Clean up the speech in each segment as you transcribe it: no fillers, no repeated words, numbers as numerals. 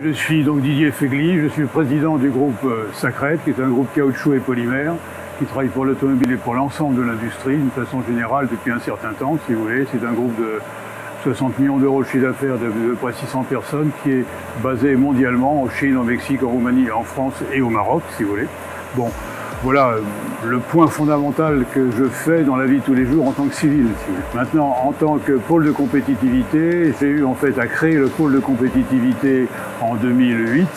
Je suis donc Didier Fegli, je suis le président du groupe Sacred, qui est un groupe caoutchouc et polymère, qui travaille pour l'automobile et pour l'ensemble de l'industrie, d'une façon générale, depuis un certain temps, si vous voulez. C'est un groupe de 60 millions d'euros de chiffre d'affaires, de près 600 personnes, qui est basé mondialement, en Chine, au Mexique, en Roumanie, en France et au Maroc, si vous voulez. Bon, voilà le point fondamental que je fais dans la vie de tous les jours en tant que civil. Maintenant, en tant que pôle de compétitivité, j'ai eu en fait à créer le pôle de compétitivité en 2008,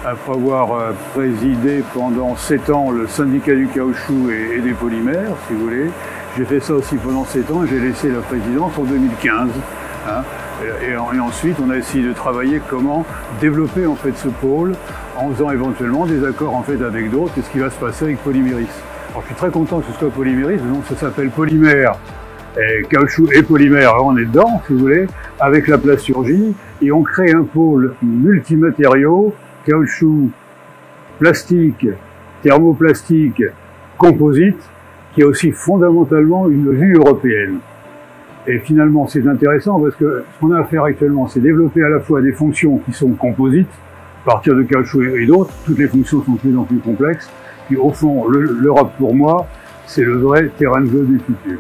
après avoir présidé pendant 7 ans le syndicat du caoutchouc et des polymères, si vous voulez. J'ai fait ça aussi pendant 7 ans et j'ai laissé la présidence en 2015. Hein. Et ensuite, on a essayé de travailler comment développer en fait ce pôle en faisant éventuellement des accords en fait avec d'autres. C'est ce qui va se passer avec Polyméris. Alors, je suis très content que ce soit Polyméris, donc ça s'appelle Polymère, et caoutchouc et polymère. Alors, on est dedans, si vous voulez, avec la plasturgie, et on crée un pôle multimatériaux, caoutchouc, plastique, thermoplastique, composite, qui a aussi fondamentalement une vue européenne. Et finalement, c'est intéressant parce que ce qu'on a à faire actuellement, c'est développer à la fois des fonctions qui sont composites, à partir de caoutchouc et d'autres. Toutes les fonctions sont de plus en plus complexes. Puis au fond, l'Europe, pour moi, c'est le vrai terrain de jeu du futur.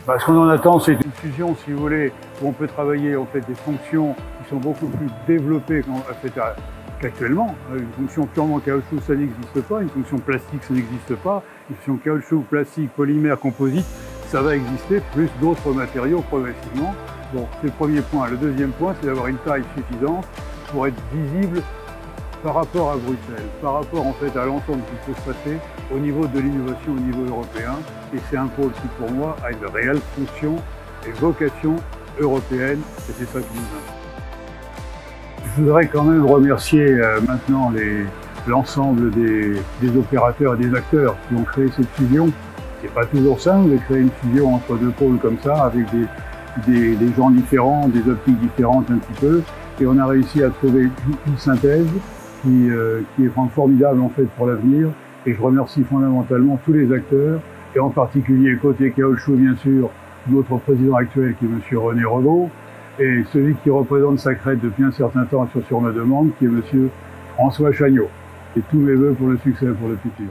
Ce qu'on en attend, c'est une fusion, si vous voulez, où on peut travailler en fait des fonctions qui sont beaucoup plus développées qu'actuellement. Une fonction purement caoutchouc, ça n'existe pas. Une fonction plastique, ça n'existe pas. Une fonction caoutchouc, plastique, polymère, composite, ça va exister, plus d'autres matériaux progressivement. Bon, c'est le premier point. Le deuxième point, c'est d'avoir une taille suffisante pour être visible par rapport à Bruxelles, par rapport en fait à l'ensemble qui peut se passer au niveau de l'innovation au niveau européen. Et c'est un pôle qui, pour moi, a une réelle fonction et vocation européenne, et c'est ça qui nous intéresse. Je voudrais quand même remercier maintenant l'ensemble des opérateurs et des acteurs qui ont créé cette fusion. C'est pas toujours simple de créer une fusion entre deux pôles comme ça, avec des gens différents, des optiques différentes un petit peu. Et on a réussi à trouver une synthèse qui est formidable en fait pour l'avenir. Et je remercie fondamentalement tous les acteurs, et en particulier côté caoutchouc bien sûr, notre président actuel qui est M. René Rebaud, et celui qui représente Sacred depuis un certain temps sur ma demande, qui est M. François Chagnot. Et tous mes vœux pour le succès, pour le futur.